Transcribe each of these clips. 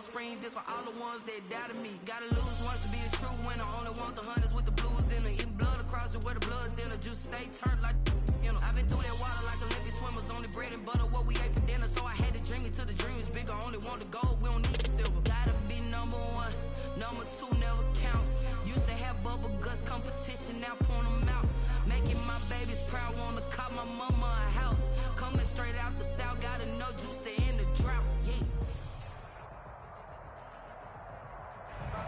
spring, this for all the ones that doubted me. Gotta lose once to be a true winner. Only want the hunters with the blues in it. Eating blood across it where the blood thinner. Juice stay turned like, you know. I've been through that water like Olympic swimmers. Only bread and butter, what we ate for dinner. So I had to dream it till the dream is bigger. Only want the gold, we don't need the silver. Gotta be number one, number two never count. Used to have bubble guts competition, now point them out. Making my babies proud, wanna cop my mama a house. Coming straight out the south, gotta know juice to end the drought. Yeah.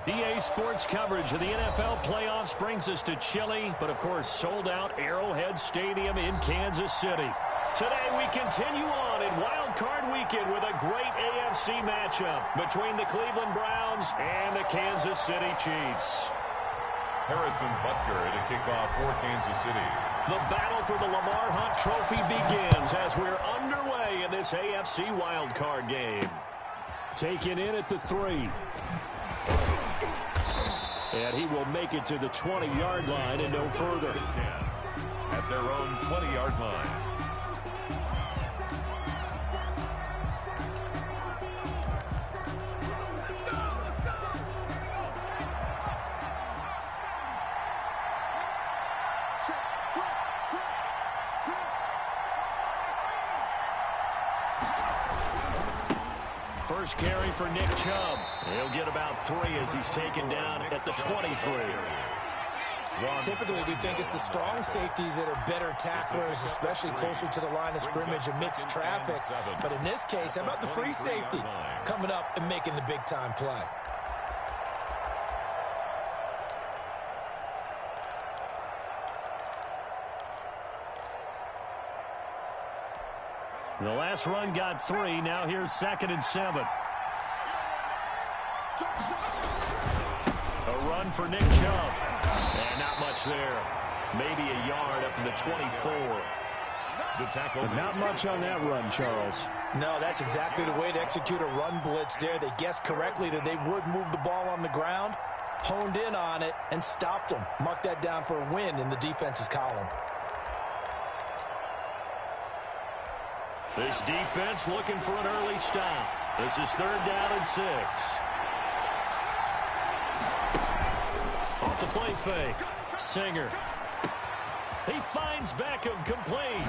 EA Sports coverage of the NFL playoffs brings us to chilly, but of course sold out Arrowhead Stadium in Kansas City. Today we continue on in Wild Card Weekend with a great AFC matchup between the Cleveland Browns and the Kansas City Chiefs. Harrison Butker to kick off for Kansas City. The battle for the Lamar Hunt Trophy begins as we're underway in this AFC Wild Card game. Taken in at the 3. And he will make it to the 20-yard line and no further. At their own 20-yard line. First carry for Nick Chubb. He'll get about 3 as he's taken down at the 23. Typically, we think it's the strong safeties that are better tacklers, especially closer to the line of scrimmage amidst traffic. But in this case, how about the free safety coming up and making the big-time play? The last run got 3. Now here's 2nd and 7. A run for Nick Chubb. And not much there. Maybe a yard up to the 24. The tackle. But not much on that run, Charles. No, that's exactly the way to execute a run blitz there. They guessed correctly that they would move the ball on the ground, honed in on it, and stopped them. Mark that down for a win in the defense's column. This defense looking for an early stop. This is 3rd down and 6. Off the play fake. Singer. He finds Beckham complete.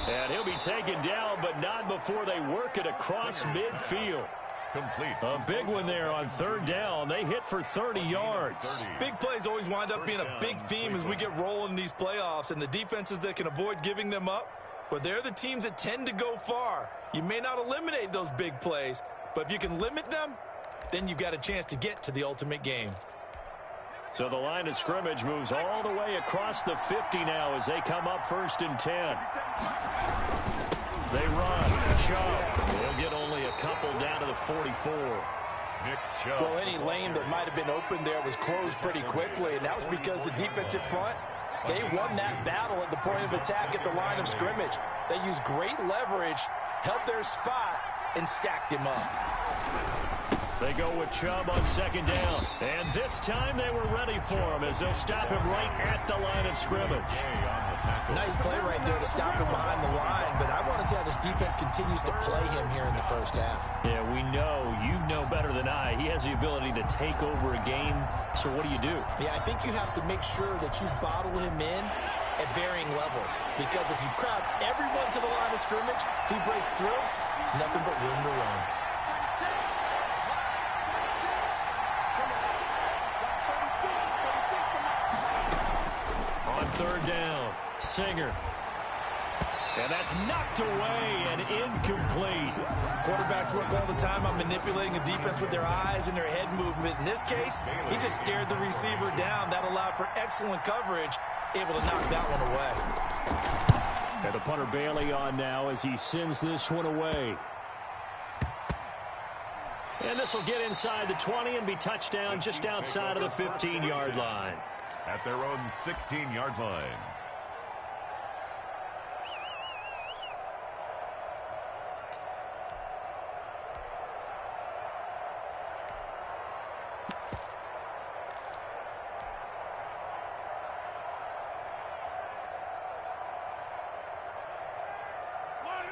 And he'll be taken down, but not before they work it across midfield. Complete. A big one there on 3rd down. They hit for 30 yards. Big plays always wind up being a big theme as we get rolling in these playoffs, and the defenses that can avoid giving them up, but they're the teams that tend to go far. You may not eliminate those big plays, but if you can limit them, then you've got a chance to get to the ultimate game. So the line of scrimmage moves all the way across the 50 now as they come up 1st and 10. They run. Chubb. They'll get only a couple down to the 44. Nick Chubb. Well, any lane that might have been open there was closed pretty quickly, and that was because the defensive front, they won that battle at the point of attack at the line of scrimmage. They used great leverage, held their spot, and stacked him up. They go with Chubb on 2nd down. And this time they were ready for him as they'll stop him right at the line of scrimmage. Nice play right there to stop him behind the line, but I want to see how this defense continues to play him here in the first half. Yeah, we know. You know better than I. He has the ability to take over a game. So what do you do? Yeah, I think you have to make sure that you bottle him in at varying levels, because if you crowd everyone to the line of scrimmage, if he breaks through, it's nothing but room to run. On 3rd down, Singer. And that's knocked away and incomplete. Quarterbacks work all the time on manipulating a defense with their eyes and their head movement. In this case, he just stared the receiver down. That allowed for excellent coverage, able to knock that one away. And the punter Bailey on now as he sends this one away. And this will get inside the 20 and be touchdown just outside of the 15-yard line. At their own 16-yard line.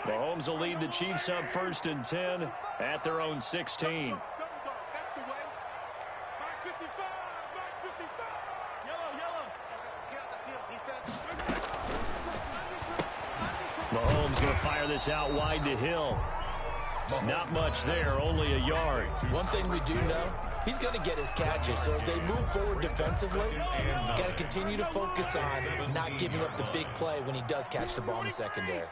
Mahomes will lead the Chiefs up 1st and 10 at their own 16. Mahomes going to fire this out wide to Hill. Not much there, only a yard. One thing we do know, he's going to get his catches. So as they move forward defensively, got to continue to focus on not giving up the big play when he does catch the ball in the secondary.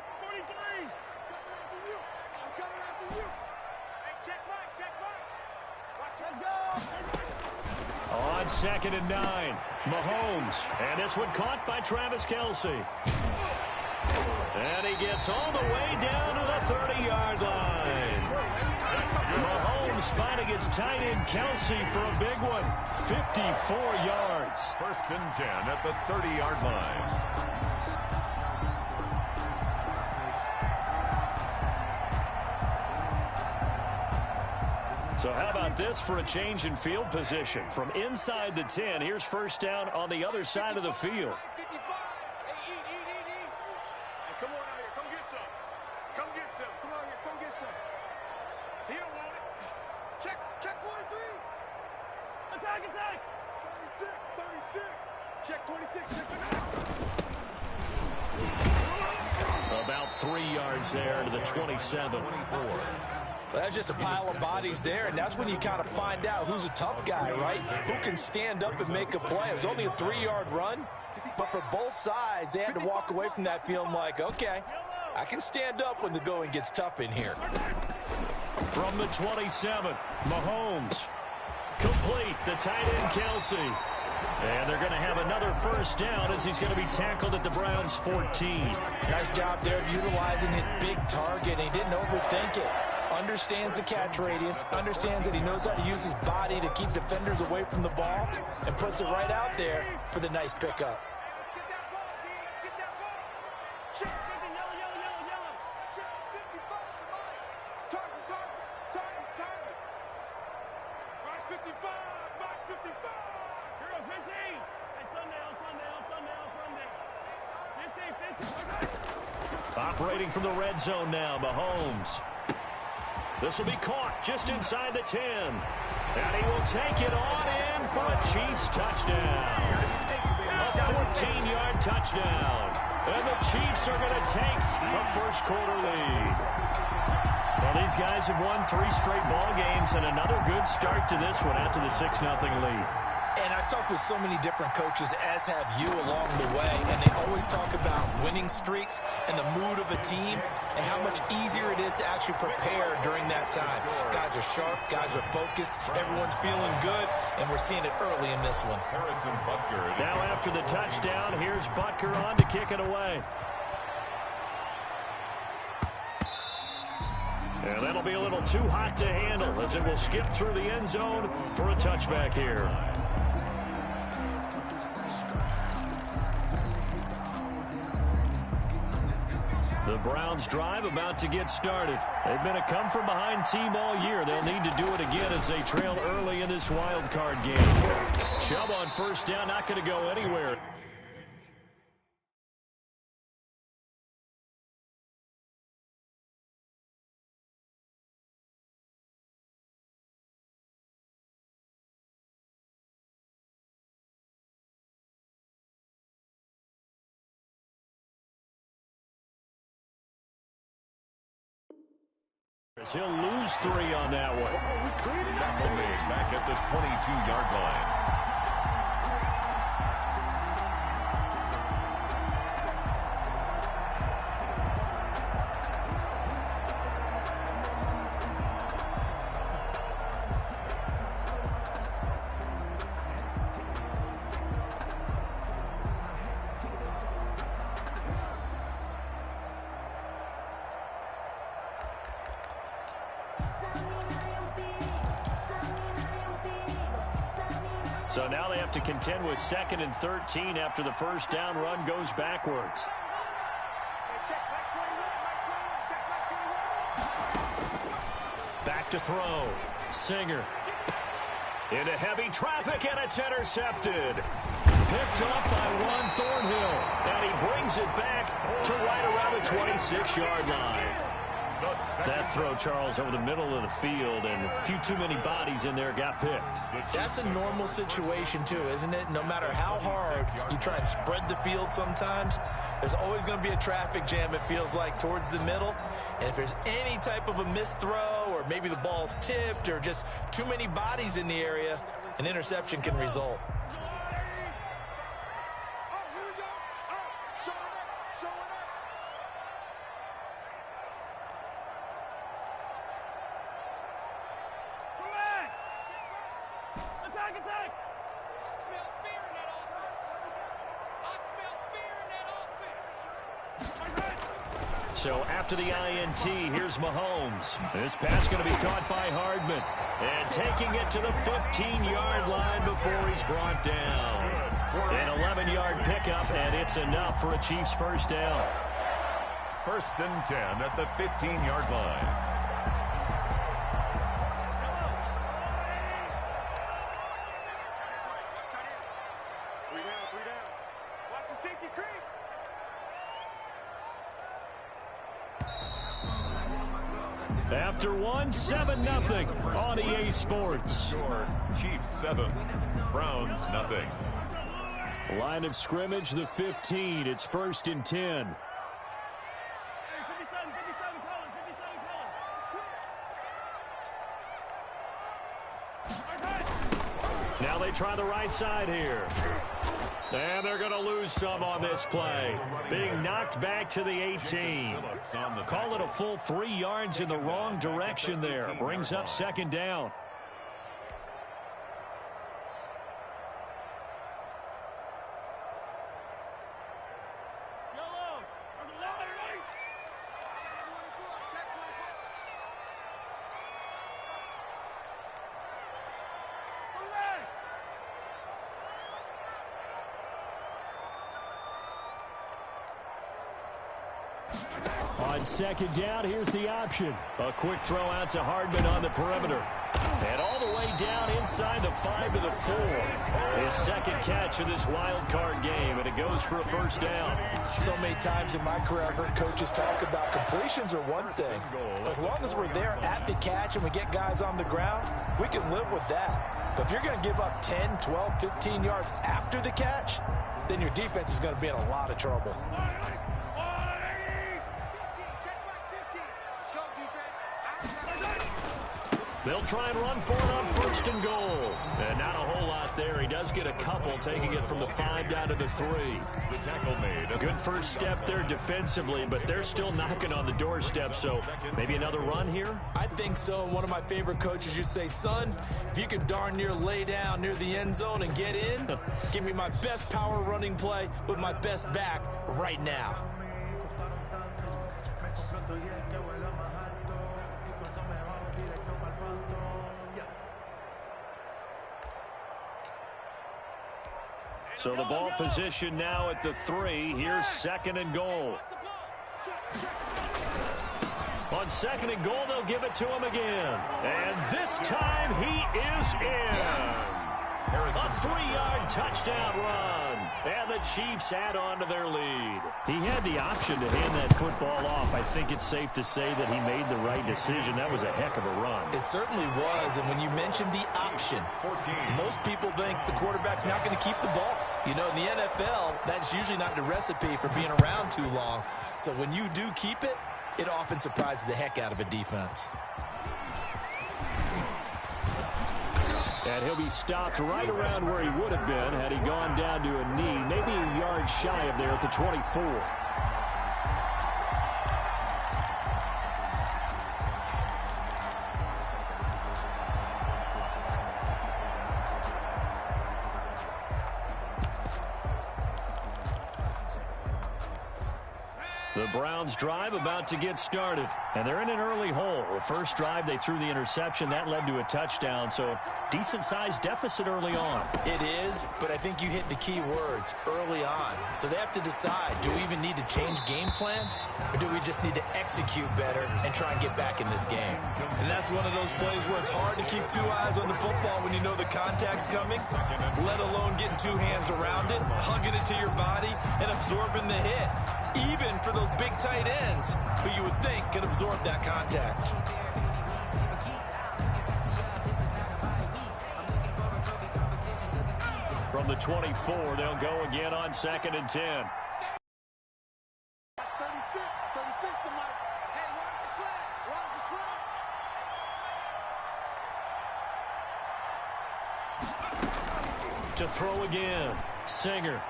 On 2nd and 9, Mahomes. And this one caught by Travis Kelce. And he gets all the way down to the 30-yard line. Mahomes finding his tight end Kelce for a big one. 54 yards. 1st and 10 at the 30-yard line. So how about this for a change in field position? From inside the 10, here's 1st down on the other side of the field. About 3 yards there to the 27. Well, that's just a pile of bodies there, and that's when you kind of find out who's a tough guy, right? Who can stand up and make a play. It was only a 3-yard run, but for both sides, they had to walk away from that feeling like, okay, I can stand up when the going gets tough in here. From the 27, Mahomes. Complete, the tight end Kelce. And they're going to have another 1st down as he's going to be tackled at the Browns' 14. Nice job there of utilizing his big target. He didn't overthink it. Understands the catch radius, understands that he knows how to use his body to keep defenders away from the ball, and puts it right out there for the nice pickup. Operating from the red zone now, Mahomes. This will be caught just inside the 10. And he will take it on in for a Chiefs touchdown. A 14-yard touchdown. And the Chiefs are going to take a 1st quarter lead. Well, these guys have won 3 straight ball games and another good start to this one after the 6-0 lead. And I've talked with so many different coaches, as have you, along the way, and they always talk about winning streaks and the mood of a team and how much easier it is to actually prepare during that time. Guys are sharp, guys are focused, everyone's feeling good, and we're seeing it early in this one. Now after the touchdown, here's Butker on to kick it away. And that'll be a little too hot to handle as it will skip through the end zone for a touchback here. The Browns drive about to get started. They've been a come-from-behind team all year. They'll need to do it again as they trail early in this wild card game. Chubb on 1st down, not going to go anywhere. He'll lose 3 on that one. Tackle made back at the 22-yard line. So now they have to contend with 2nd and 13 after the 1st down run goes backwards. Back to throw. Singer. Into heavy traffic, and it's intercepted. Picked up by Juan Thornhill. And he brings it back to right around the 26-yard line. That throw, Charles, over the middle of the field, and a few too many bodies in there got picked. That's a normal situation, too, isn't it? No matter how hard you try and spread the field sometimes, there's always going to be a traffic jam, it feels like, towards the middle. And if there's any type of a missed throw, or maybe the ball's tipped, or just too many bodies in the area, an interception can result. So after the INT, here's Mahomes. This pass going to be caught by Hardman. And taking it to the 15-yard line before he's brought down. An 11-yard pickup, and it's enough for a Chiefs first down. 1st and 10 at the 15-yard line. After one, 7-0 on EA Sports. Score, Chiefs 7, Browns nothing. Line of scrimmage, the 15. It's 1st and 10. Now they try the right side here. And they're going to lose some on this play. Being knocked back to the 18. Call it a full 3 yards in the wrong direction there. Brings up 2nd down. On 2nd down, here's the option. A quick throw out to Hardman on the perimeter. And all the way down inside the 5 to the 4. His 2nd catch of this wild card game, and it goes for a 1st down. So many times in my career, I've heard coaches talk about completions are one thing. But as long as we're there at the catch and we get guys on the ground, we can live with that. But if you're going to give up 10, 12, 15 yards after the catch, then your defense is going to be in a lot of trouble. They'll try and run for it on 1st and goal. And not a whole lot there. He does get a couple, taking it from the 5 down to the 3. The tackle made. A good first step there defensively, but they're still knocking on the doorstep, so maybe another run here? I think so. One of my favorite coaches used to say, son, if you could darn near lay down near the end zone and get in, give me my best power running play with my best back right now. So the ball position now at the 3. Here's 2nd and goal. On 2nd and goal, they'll give it to him again. And this time he is in. A 3-yard touchdown run. And the Chiefs add on to their lead. He had the option to hand that football off. I think it's safe to say that he made the right decision. That was a heck of a run. It certainly was. And when you mentioned the option, most people think the quarterback's not going to keep the ball. You know, in the NFL, that's usually not the recipe for being around too long. So when you do keep it, it often surprises the heck out of a defense. And he'll be stopped right around where he would have been had he gone down to a knee, maybe a yard shy of there at the 24. The Browns drive about to get started, and they're in an early hole. The first drive, they threw the interception. That led to a touchdown, so decent-sized deficit early on. It is, but I think you hit the key words, early on. So they have to decide, do we even need to change game plan, or do we just need to execute better and try and get back in this game? And that's one of those plays where it's hard to keep 2 eyes on the football when you know the contact's coming, let alone getting 2 hands around it, hugging it to your body, and absorbing the hit. even for those big tight ends who you would think can absorb that contact. From the 24, they'll go again on 2nd and 10. To throw again. Singer.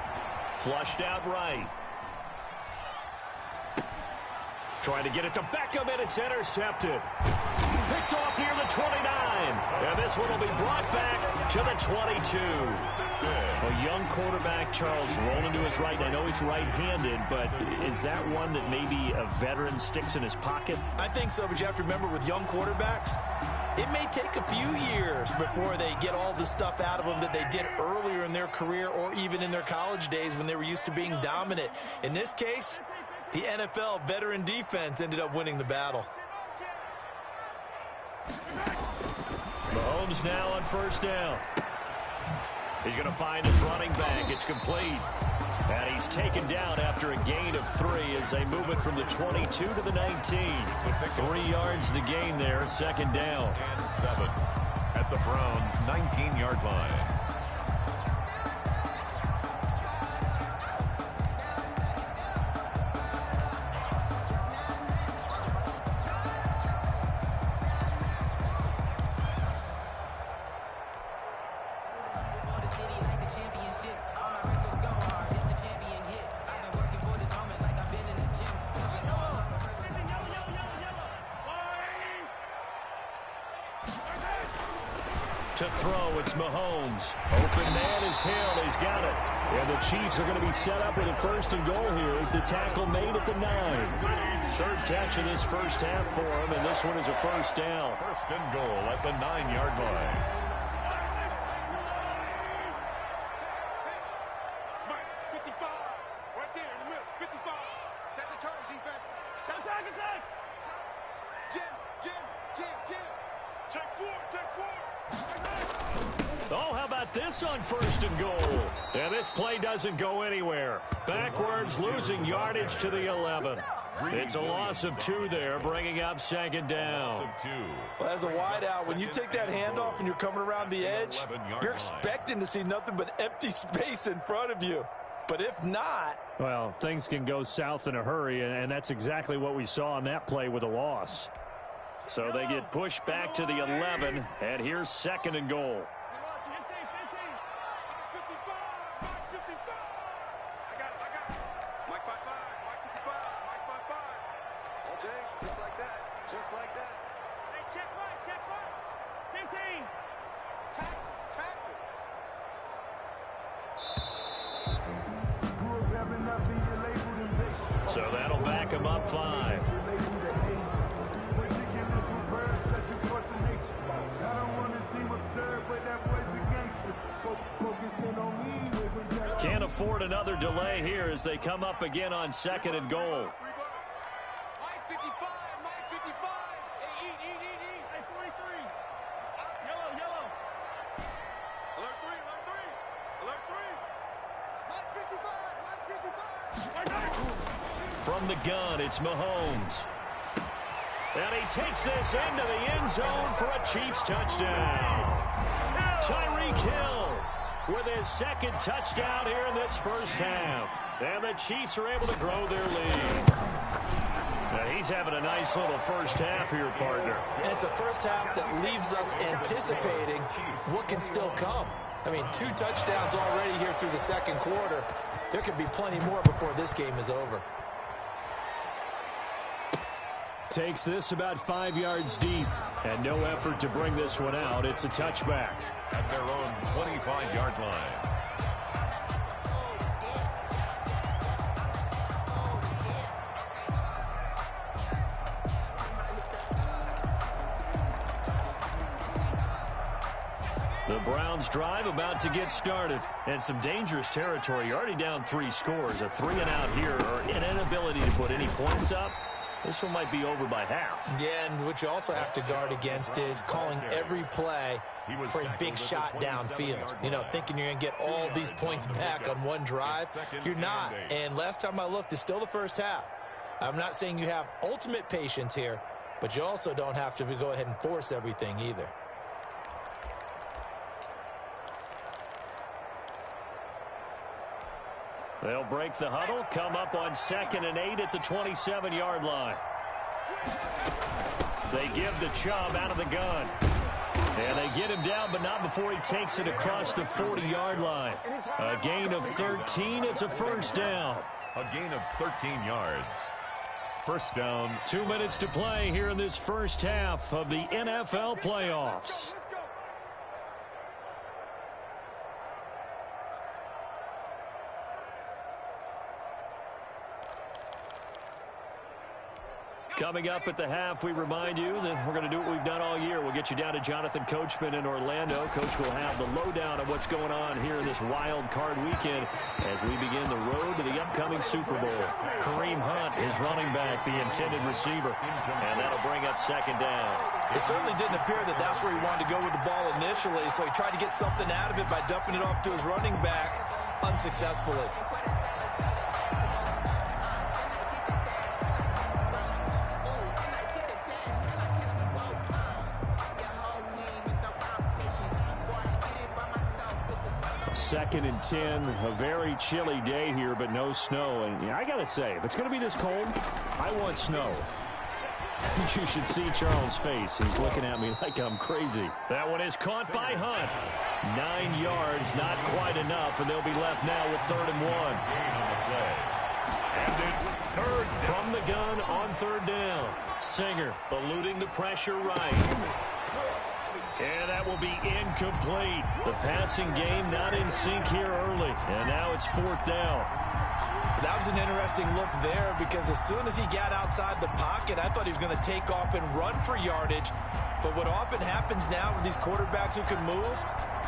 Flushed out right. Trying to get it to Beckham, and it's intercepted. Picked off near the 29. And this one will be brought back to the 22. A young quarterback, Charles, rolling to his right. I know he's right-handed, but is that one that maybe a veteran sticks in his pocket? I think so, but you have to remember with young quarterbacks, it may take a few years before they get all the stuff out of them that they did earlier in their career or even in their college days when they were used to being dominant. In this case, the NFL veteran defense ended up winning the battle. Mahomes now on 1st down. He's going to find his running back. It's complete. And he's taken down after a gain of 3 as they move it from the 22 to the 19. 3 yards the gain there, 2nd down. And 7 at the Browns' 19-yard line. To throw, it's Mahomes. Open man is Hill. He's got it. And the Chiefs are going to be set up with a 1st and goal here as the tackle made at the 9. 3rd catch of this first half for him, and this one is a 1st down. 1st and goal at the 9-yard line. Oh, how about this on 1st and goal? And this play doesn't go anywhere. Backwards, losing yardage to the 11. It's a loss of 2 there, bringing up 2nd down. Well, as a wideout, when you take that handoff and you're coming around the edge, you're expecting to see nothing but empty space in front of you. But if not... Well, things can go south in a hurry, and that's exactly what we saw on that play with a loss. So they get pushed back to the 11, and here's 2nd and goal. So that'll back him up 5. Can't afford another delay here as they come up again on 2nd and goal. From the gun, it's Mahomes. And he takes this into the end zone for a Chiefs touchdown. Tyreek Hill with his 2nd touchdown here in this first half. And the Chiefs are able to grow their lead. Now he's having a nice little first half here, partner. And it's a first half that leaves us anticipating what can still come. I mean, 2 touchdowns already here through the 2nd quarter. There could be plenty more before this game is over. Takes this about 5 yards deep, and no effort to bring this one out. It's a touchback. At their own 25-yard line. The Browns drive about to get started. And some dangerous territory. You're already down 3 scores. A 3-and-out here, or an inability to put any points up. This one might be over by half. Yeah, and what you also have to guard against is calling every play for a big shot downfield. You know, thinking you're going to get all these points back on one drive. You're not. And last time I looked, it's still the first half. I'm not saying you have ultimate patience here, but you also don't have to go ahead and force everything either. They'll break the huddle, come up on 2nd and 8 at the 27-yard line. They give the Chubb out of the gun. And they get him down, but not before he takes it across the 40-yard line. A gain of 13. It's a first down. A gain of 13 yards. First down. 2 minutes to play here in this first half of the NFL playoffs. Coming up at the half, we remind you that we're going to do what we've done all year. We'll get you down to Jonathan Coachman in Orlando. Coach will have the lowdown of what's going on here in this wild card weekend as we begin the road to the upcoming Super Bowl. Kareem Hunt is running back, the intended receiver, and that'll bring up 2nd down. It certainly didn't appear that that's where he wanted to go with the ball initially, so he tried to get something out of it by dumping it off to his running back unsuccessfully. Second and 10, a very chilly day here, but no snow. And yeah, I got to say, if it's going to be this cold, I want snow. You should see Charles' face. He's looking at me like I'm crazy. That one is caught by Hunt. 9 yards, not quite enough, and they'll be left now with 3rd and 1. And it's 3rd down. From the gun on 3rd down. Singer eluding the pressure right. And that will be incomplete. The passing game not in sync here early. And now it's 4th down. That was an interesting look there because as soon as he got outside the pocket, I thought he was going to take off and run for yardage. But what often happens now with these quarterbacks who can move,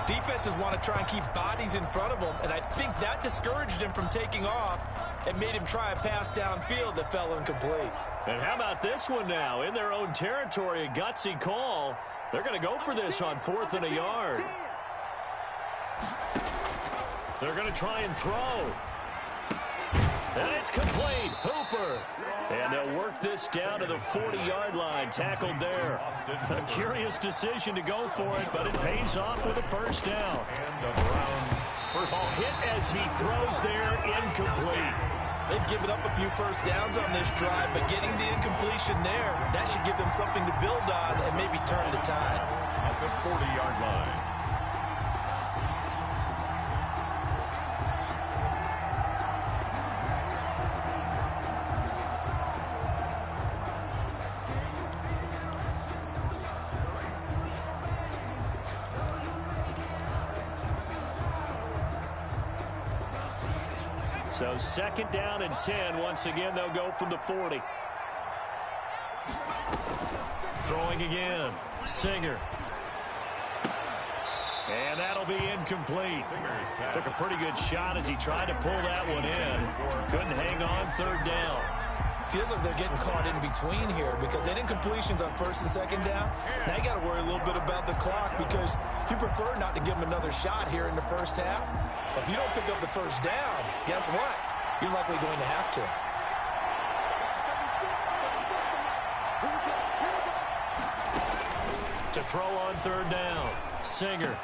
defenses want to try and keep bodies in front of them. And I think that discouraged him from taking off and made him try a pass downfield that fell incomplete. And how about this one now? In their own territory, a gutsy call. They're going to go for this on 4th and a yard. They're going to try and throw. And it's complete. Hooper. And they'll work this down to the 40-yard line. Tackled there. A curious decision to go for it, but it pays off with a first down. Ball hit as he throws there. Incomplete. They've given up a few first downs on this drive, but getting the incompletion there, that should give them something to build on and maybe turn the tide. At the 40-yard line. So 2nd down and 10. Once again, they'll go from the 40. Throwing again. Singer. And that'll be incomplete. Took a pretty good shot as he tried to pull that one in. Couldn't hang on. 3rd down. Feels like they're getting caught in between here because they didn't completions on 1st and 2nd down. Now you got to worry a little bit about the clock because you prefer not to give them another shot here in the first half. But if you don't pick up the first down, guess what? You're likely going to have to. To throw on 3rd down. Singer.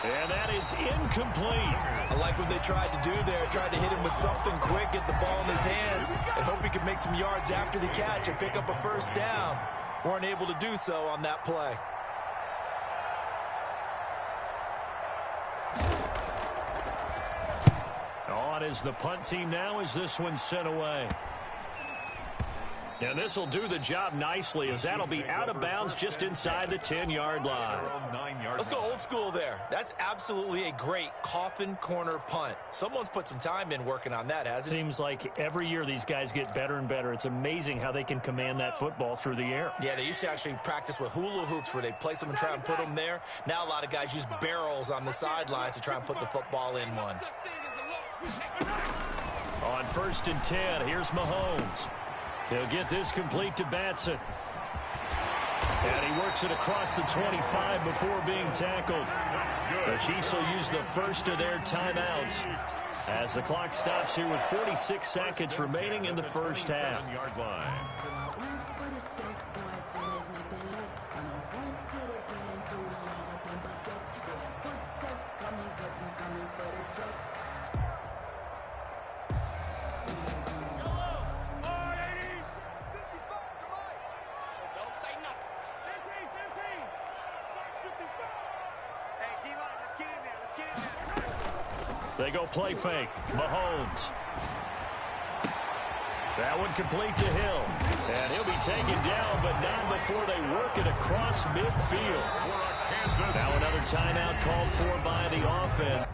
And that is incomplete. I like what they tried to do there. Tried to hit him with something quick, get the ball in his hands, and hope he could make some yards after the catch and pick up a first down. Weren't able to do so on that play. On is the punt team now as this one's sent away. And this will do the job nicely as that'll be out of bounds just inside the 10-yard line. Let's go old school there. That's absolutely a great coffin corner punt. Someone's put some time in working on that, hasn't it? Seems like every year these guys get better and better. It's amazing how they can command that football through the air. Yeah, they used to actually practice with hula hoops where they place them and try and put them there. Now a lot of guys use barrels on the sidelines to try and put the football in one. On 1st and 10, here's Mahomes. He'll get this complete to Batson. And he works it across the 25 before being tackled. The Chiefs will use the first of their timeouts as the clock stops here with 46 seconds remaining in the first half. They go play fake. Mahomes. That one complete to Hill. And he'll be taken down, but not before they work it across midfield. Now another timeout called for by the offense.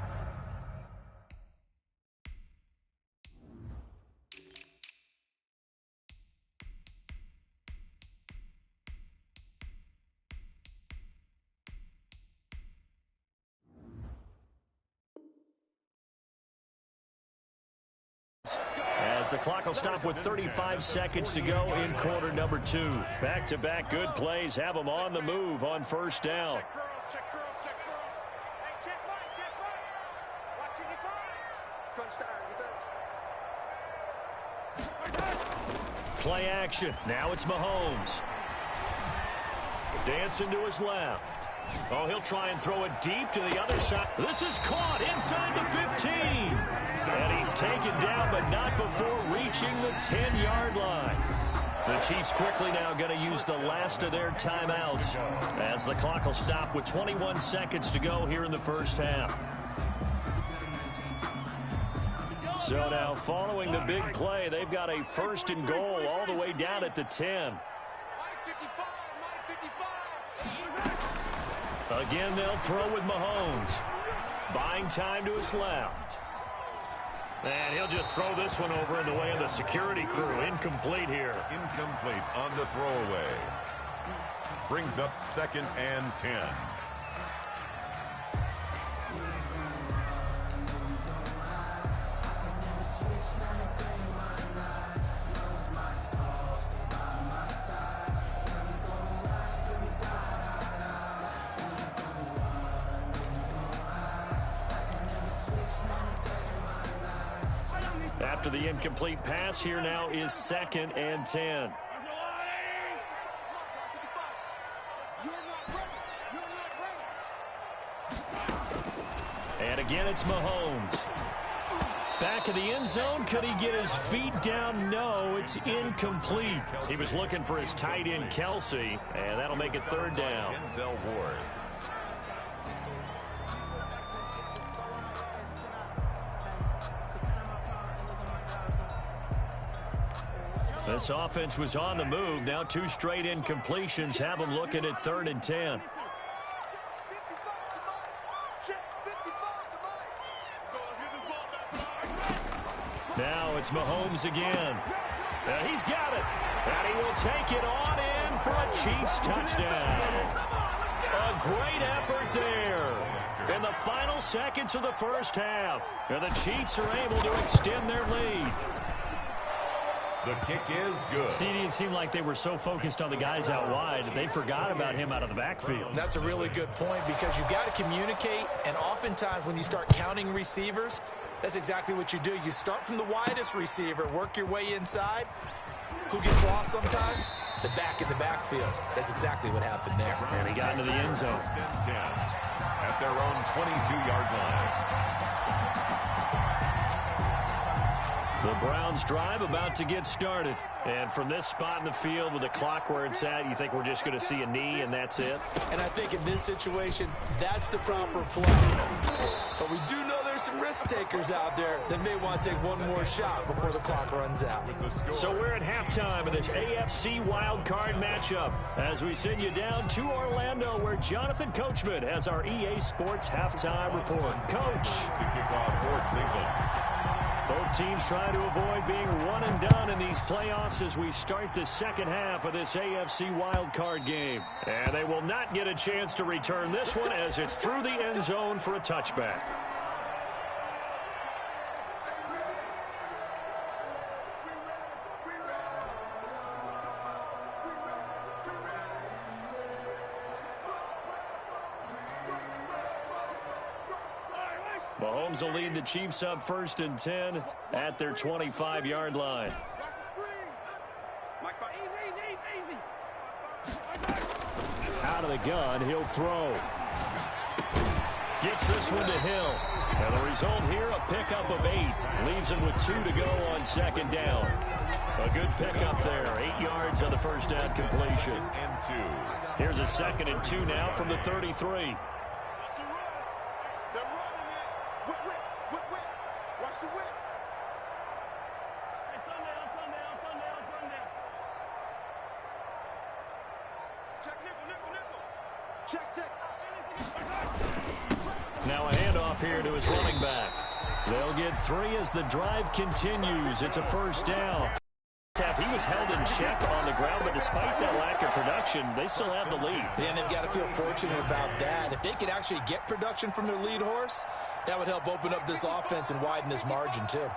As the clock will stop with 35 seconds to go in quarter number 2. Back-to-back good plays have them on the move on first down. Play action. Now it's Mahomes. Dancing to his left. Oh, he'll try and throw it deep to the other side. This is caught inside the 15. And he's taken down, but not before reaching the 10-yard line. The Chiefs quickly now going to use the last of their timeouts as the clock will stop with 21 seconds to go here in the first half. So now following the big play, they've got a first and goal all the way down at the 10. Again, they'll throw with Mahomes. Buying time to his left. And he'll just throw this one over in the way of the security crew. Incomplete here. Incomplete on the throwaway. Brings up 2nd and 10. After the incomplete pass, here now is 2nd and 10. And again, it's Mahomes. Back of the end zone. Could he get his feet down? No, it's incomplete. He was looking for his tight end, Kelsey, and that'll make it 3rd down. Denzel Ward. This offense was on the move. Now 2 straight incompletions have them looking at 3rd and 10. Now it's Mahomes again. And he's got it. And he will take it on in for a Chiefs touchdown. A great effort there in the final seconds of the first half. And the Chiefs are able to extend their lead. The kick is good. CD, it seemed like they were so focused on the guys out wide, they forgot about him out of the backfield. That's a really good point because you've got to communicate, and oftentimes when you start counting receivers, that's exactly what you do. You start from the widest receiver, work your way inside. Who gets lost sometimes? The back in the backfield. That's exactly what happened there. And he got into the end zone. At their own 22-yard line. The Browns drive about to get started. And from this spot in the field with the clock where it's at, you think we're just going to see a knee and that's it? And I think in this situation, that's the proper play. But we do know there's some risk takers out there that may want to take one more shot before the clock runs out. So we're at halftime of this AFC wildcard matchup as we send you down to Orlando where Jonathan Coachman has our EA Sports halftime report. Coach. To kick off for Cleveland. Both teams trying to avoid being one and done in these playoffs as we start the second half of this AFC wildcard game. And they will not get a chance to return this one as it's through the end zone for a touchback. Mahomes will lead the Chiefs up 1st and 10 at their 25-yard line. Out of the gun, he'll throw. Gets this one to Hill. And the result here, a pickup of 8. Leaves him with 2 to go on 2nd down. A good pickup there. 8 yards on the first down completion. And 2. Here's a 2nd and 2 now from the 33. Now a handoff here to his running back. They'll get 3 as the drive continues. It's a 1st down. He was held in check on the ground, but despite that lack of production, they still have the lead. Yeah, and they've got to feel fortunate about that. If they could actually get production from their lead horse, that would help open up this offense and widen this margin too.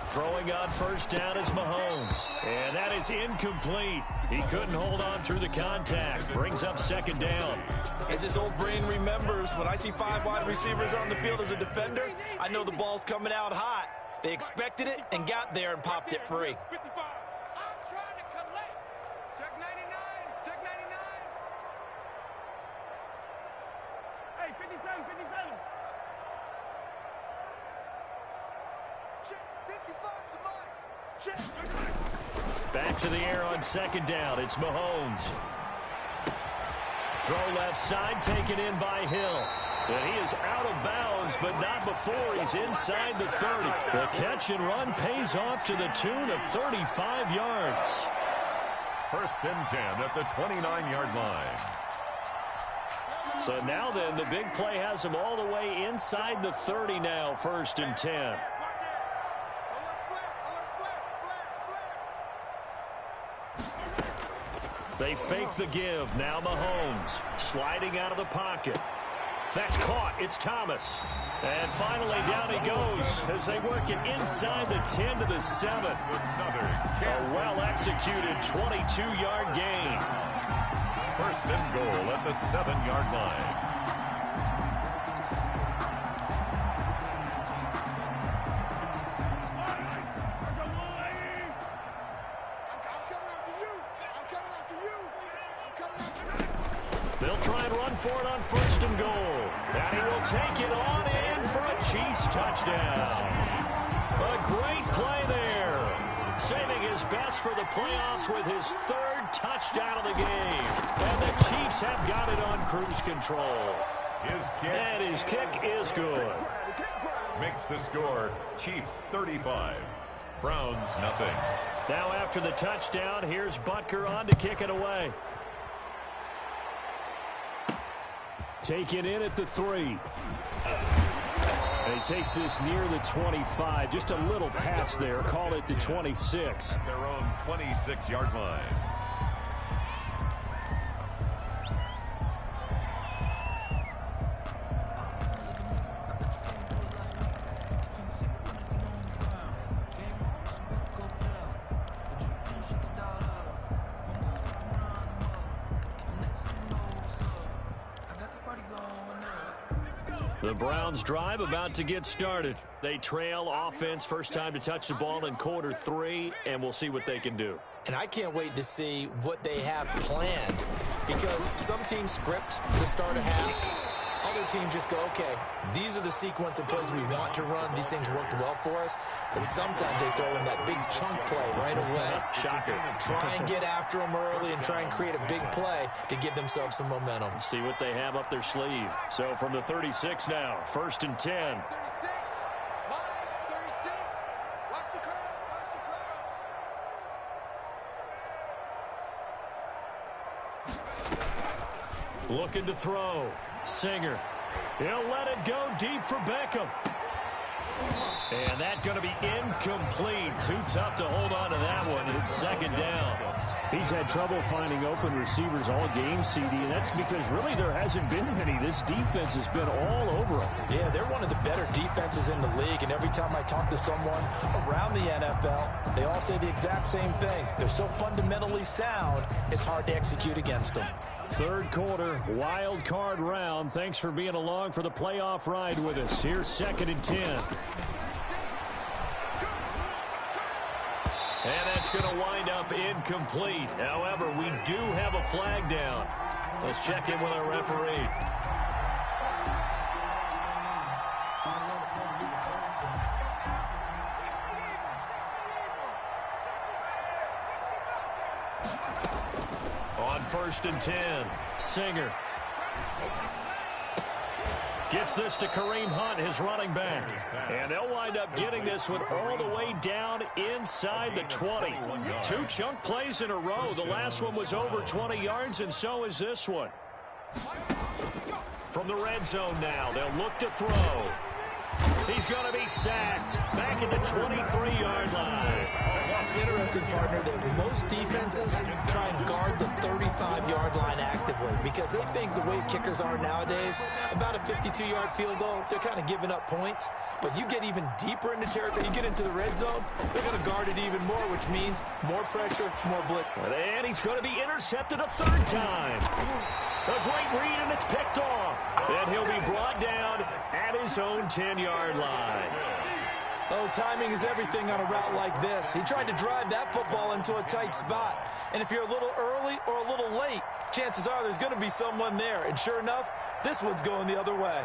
Throwing on 1st down is Mahomes. And that is incomplete. He couldn't hold on through the contact. Brings up 2nd down. As his old brain remembers, when I see 5 wide receivers on the field as a defender, I know the ball's coming out hot. They expected it and got there and popped it free. Back to the air on 2nd down. It's Mahomes. Throw left side, taken in by Hill. And he is out of bounds, but not before he's inside the 30. The catch and run pays off to the tune of 35 yards. 1st and 10 at the 29-yard line. So now then, the big play has him all the way inside the 30 now, 1st and 10. They fake the give. Now Mahomes sliding out of the pocket. That's caught. It's Thomas. And finally down he goes as they work it inside the 10 to the 7. A well-executed 22-yard gain. 1st and goal at the 7-yard line. They'll try and run for it on 1st and goal. And he will take it on in for a Chiefs touchdown. A great play there. Saving his best for the playoffs with his 3rd touchdown of the game. And the Chiefs have got it on cruise control. His kick is good. Makes the score Chiefs 35. Browns nothing. Now after the touchdown, here's Butker on to kick it away. Taken in at the 3. And he takes this near the 25. Just a little pass there. Call it the 26. At their own 26-yard line. The Browns drive about to get started. They trail offense, first time to touch the ball in quarter 3, and we'll see what they can do. And I can't wait to see what they have planned, because some teams script to start a half. Other teams just go, okay, these are the sequence of plays we want to run. These things worked well for us. And sometimes they throw in that big chunk play right away. Shocker. Try and get after them early and try and create a big play to give themselves some momentum. See what they have up their sleeve. So from the 36 now, 1st and 10. Looking to throw. Singer. He'll let it go deep for Beckham. And that's going to be incomplete. Too tough to hold on to that one. It's 2nd down. He's had trouble finding open receivers all game, CD, and that's because really there hasn't been many. This defense has been all over him. Yeah, they're one of the better defenses in the league, and every time I talk to someone around the NFL, they all say the exact same thing. They're so fundamentally sound, it's hard to execute against them. Third quarter, wild card round. Thanks for being along for the playoff ride with us. Here's 2nd and 10. And that's going to wind up incomplete. However, we do have a flag down. Let's check in with our referee. On 1st and 10, Singer gets this to Kareem Hunt, his running back. And they'll wind up getting this one all the way down inside the 20. 2 chunk plays in a row. The last one was over 20 yards, and so is this one. From the red zone now, they'll look to throw. He's going to be sacked back at the 23-yard line. It's interesting, partner, that most defenses try and guard the 35-yard line actively because they think the way kickers are nowadays, about a 52-yard field goal, they're kind of giving up points. But you get even deeper into territory, you get into the red zone, they're going to guard it even more, which means more pressure, more blitz. And he's going to be intercepted a 3rd time. A great read, and it's picked off. And he'll be brought down at his own 10-yard line. Oh, timing is everything on a route like this. He tried to drive that football into a tight spot. And if you're a little early or a little late, chances are there's going to be someone there. And sure enough, this one's going the other way.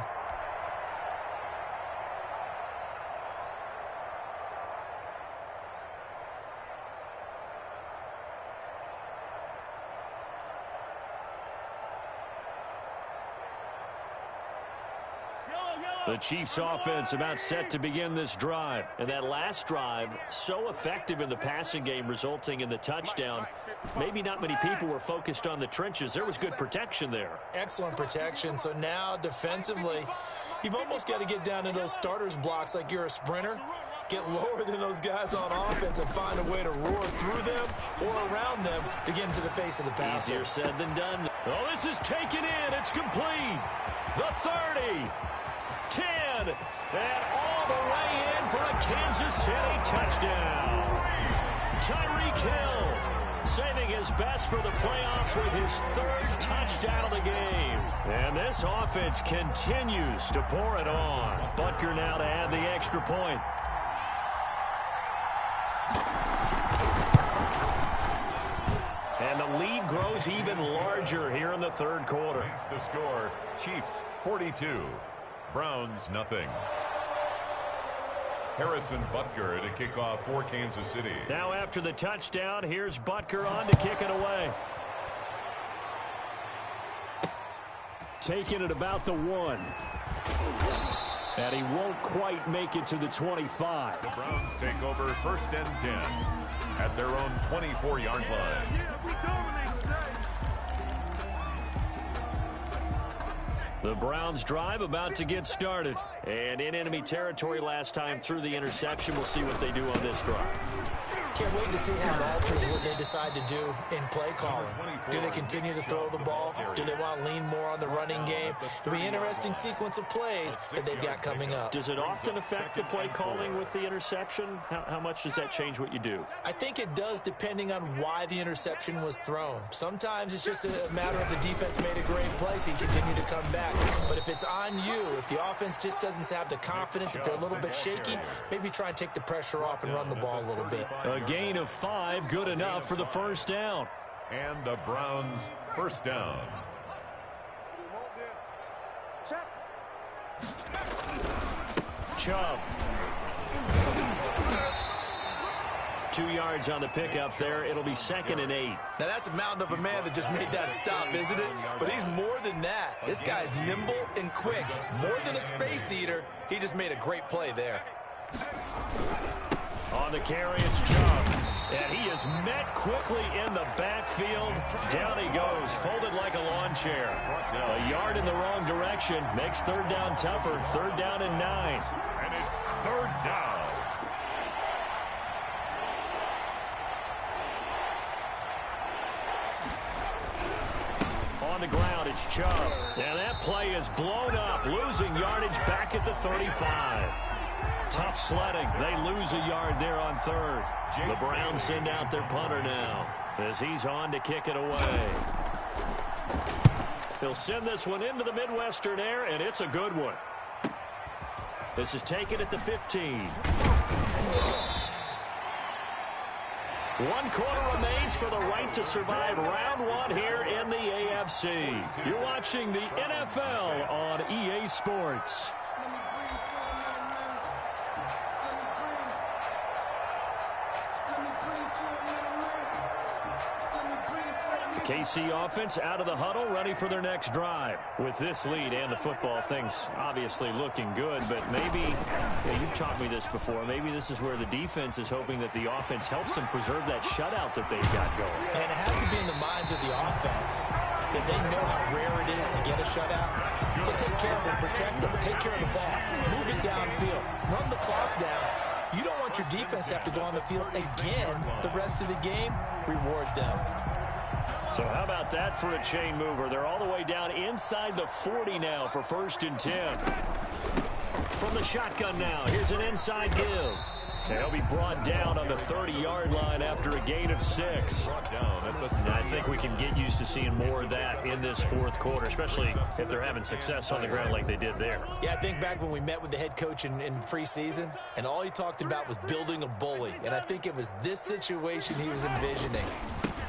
The Chiefs offense about set to begin this drive. And that last drive, so effective in the passing game, resulting in the touchdown. Maybe not many people were focused on the trenches. There was good protection there. Excellent protection. So now defensively, you've almost got to get down to those starters blocks like you're a sprinter. Get lower than those guys on offense and find a way to roar through them or around them to get into the face of the passer. Easier said than done. Oh, this is taken in. It's complete. The 30. 10, and all the way in for a Kansas City touchdown. Tyreek Hill saving his best for the playoffs with his 3rd touchdown of the game. And this offense continues to pour it on. Butker now to add the extra point. And the lead grows even larger here in the 3rd quarter. The score, Chiefs 42. Browns, nothing. Harrison Butker to kick off for Kansas City. Now after the touchdown, here's Butker on to kick it away. Taking it about the 1. And he won't quite make it to the 25. The Browns take over 1st and 10 at their own 24-yard line. The Browns drive about to get started. And in enemy territory last time through the interception. We'll see what they do on this drive. Can't wait to see how it alters what they decide to do in play calling. Do they continue to throw the ball? Do they want to lean more on the running game? It'll be an interesting sequence of plays that they've got coming up. Does it often affect the play calling with the interception? How much does that change what you do? I think it does depending on why the interception was thrown. Sometimes it's just a matter of the defense made a great play, so you continue to come back. But if it's on you, if the offense just doesn't have the confidence, if they're a little bit shaky, maybe try and take the pressure off and run the ball a little bit. A gain of 5, good enough for the 1st down. And the Browns 1st down. Chubb. 2 yards on the pickup there. It'll be 2nd and 8. Now that's a mountain of a man that just made that stop, isn't it? But he's more than that. This guy's nimble and quick. More than a space eater. He just made a great play there. On the carry, it's Chubb. And he is met quickly in the backfield. Down he goes, folded like a lawn chair. A yard in the wrong direction. Makes 3rd down tougher. 3rd down and 9. And it's 3rd down. On the ground, it's Chubb. And that play is blown up, losing yardage back at the 35. Tough sledding. They lose a yard there on 3rd. The Browns send out their punter now as he's on to kick it away. He'll send this one into the Midwestern air, and it's a good one. This is taken at the 15. 1 quarter remains for the right to survive round 1 here in the AFC. You're watching the NFL on EA Sports. KC offense out of the huddle, ready for their next drive. With this lead and the football, things obviously looking good, but maybe, you've taught me this before, maybe this is where the defense is hoping that the offense helps them preserve that shutout that they've got going. And it has to be in the minds of the offense that they know how rare it is to get a shutout. So take care of them, protect them, take care of the ball, move it downfield, run the clock down. You don't want your defense to have to go on the field again the rest of the game. Reward them. So how about that for a chain mover? They're all the way down inside the 40 now for 1st and 10. From the shotgun now, here's an inside give. And he'll be brought down on the 30-yard line after a gain of 6. I think we can get used to seeing more of that in this 4th quarter, especially if they're having success on the ground like they did there. Yeah, I think back when we met with the head coach in preseason, and all he talked about was building a bully. And I think it was this situation he was envisioning.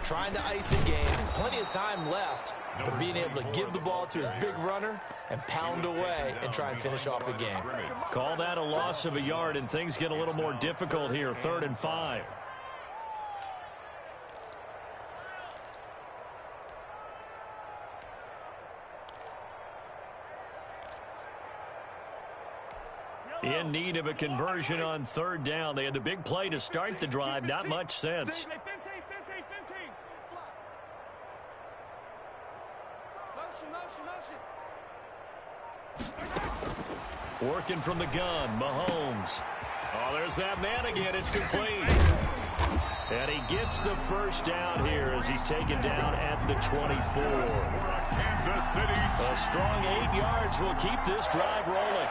Trying to ice a game, plenty of time left, but being able to give the ball to his big runner and pound away and try and finish off a game. Call that a loss of a yard, and things get a little more difficult here. 3rd and 5. In need of a conversion on 3rd down. They had the big play to start the drive. Not much sense. Working from the gun, Mahomes. Oh, there's that man again. It's complete. And he gets the 1st down here as he's taken down at the 24. A strong 8 yards will keep this drive rolling.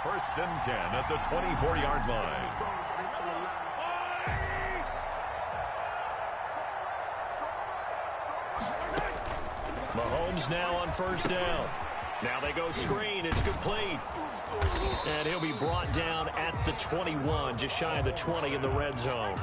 1st and 10 at the 24-yard line. Mahomes now on 1st down. Now they go screen. It's complete. And he'll be brought down at the 21, just shy of the 20 in the red zone.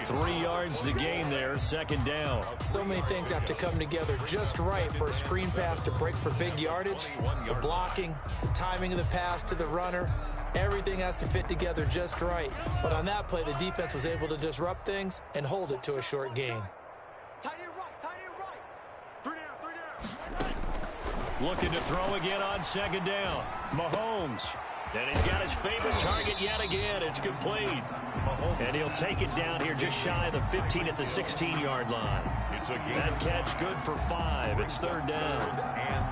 3 yards the gain there, 2nd down. So many things have to come together just right for a screen pass to break for big yardage. The blocking, the timing of the pass to the runner, everything has to fit together just right. But on that play, the defense was able to disrupt things and hold it to a short gain. Looking to throw again on 2nd down. Mahomes. And he's got his favorite target yet again. It's complete. And he'll take it down here just shy of the 15 at the 16-yard line. That catch good for 5. It's 3rd down. 3rd and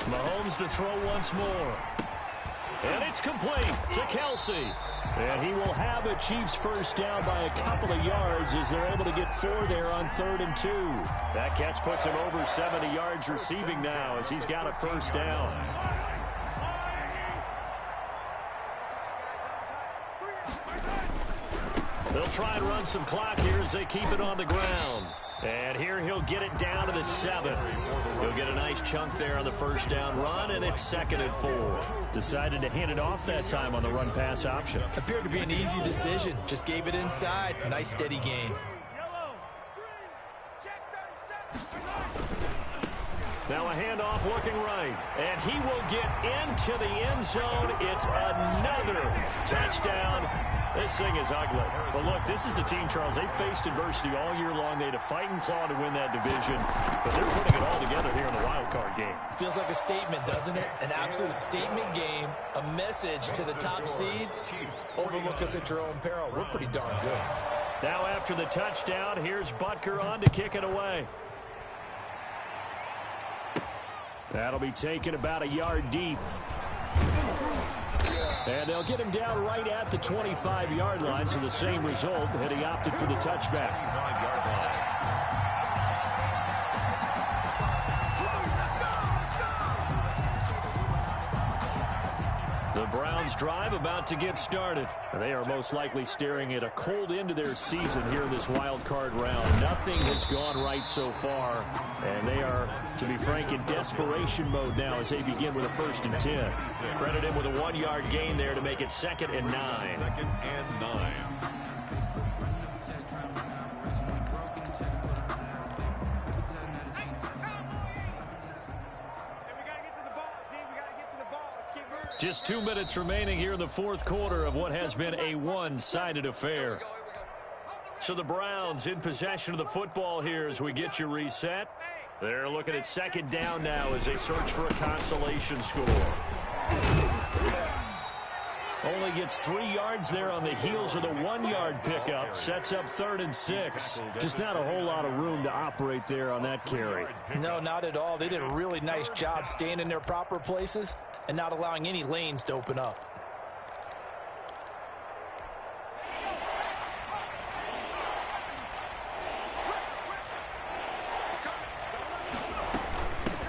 2. Mahomes to throw once more. And it's complete to Kelsey. And he will have a Chiefs 1st down by a couple of yards as they're able to get 4 there on 3rd and 2. That catch puts him over 70 yards receiving now as he's got a 1st down. They'll try and run some clock here as they keep it on the ground. And here he'll get it down to the 7. He'll get a nice chunk there on the 1st down run, and it's 2nd and 4. Decided to hand it off that time on the run-pass option. Appeared to be an easy decision. Just gave it inside. Nice steady gain. Now a handoff looking right. And he will get into the end zone. It's another touchdown. This thing is ugly. But look, this is a team, Charles, they faced adversity all year long. They had to fight and claw to win that division. But they're putting it all together here in the wild card game. Feels like a statement, doesn't it? An absolute statement game. A message to the top seeds. Overlook us at your own peril. We're pretty darn good. Now after the touchdown, here's Butker on to kick it away. That'll be taken about a yard deep. And they'll get him down right at the 25-yard line, so the same result, and he opted for the touchback. 5-yard line. The Browns drive about to get started. They are most likely staring at a cold end to their season here in this wild card round. Nothing has gone right so far, and they are, to be frank, in desperation mode now as they begin with a 1st and 10. Credit him with a 1-yard gain there to make it 2nd and 9. 2nd and 9. Just 2 minutes remaining here in the 4th quarter of what has been a one-sided affair. So the Browns in possession of the football here as we get you reset. They're looking at 2nd down now as they search for a consolation score. Only gets 3 yards there on the heels of the 1-yard pickup. Sets up 3rd and 6. Just not a whole lot of room to operate there on that carry. No, not at all. They did a really nice job staying in their proper places and not allowing any lanes to open up.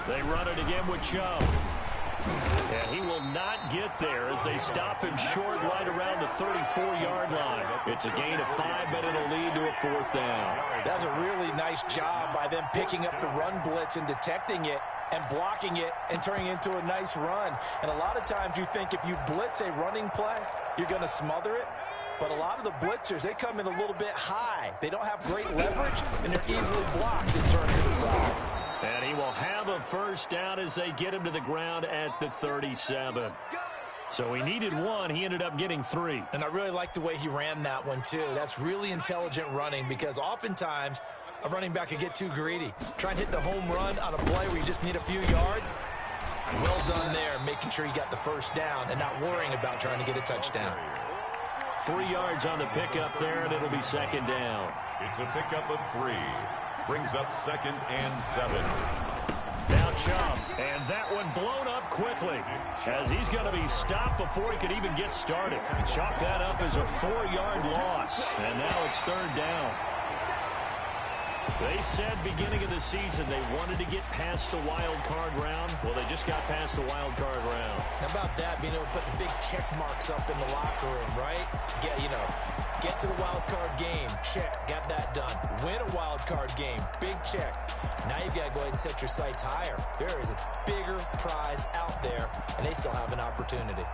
They run it again with Chubb. And he will not get there as they stop him short right around the 34-yard line. It's a gain of 5, but it'll lead to a 4th down. That's a really nice job by them picking up the run blitz and detecting it and blocking it and turning it into a nice run. And a lot of times you think if you blitz a running play, you're going to smother it. But a lot of the blitzers, they come in a little bit high. They don't have great leverage, and they're easily blocked and turned to the side. And he will have a 1st down as they get him to the ground at the 37. So he needed 1. He ended up getting 3. And I really like the way he ran that one, too. That's really intelligent running because oftentimes a running back could get too greedy. Try and hit the home run on a play where you just need a few yards. Well done there, making sure he got the 1st down and not worrying about trying to get a touchdown. 3 yards on the pickup there, and it'll be 2nd down. It's a pickup of 3. Brings up 2nd and 7. Now Chubb, and that one blown up quickly as he's going to be stopped before he could even get started. Chalk that up as a 4-yard loss, and now it's 3rd down. They said beginning of the season they wanted to get past the wild card round. Well, they just got past the wild card round. How about that, being able to put the big check marks up in the locker room, right? Get to the wild card game, check, got that done. Win a wild card game, big check. Now you've got to go ahead and set your sights higher. There is a bigger prize out there, and they still have an opportunity.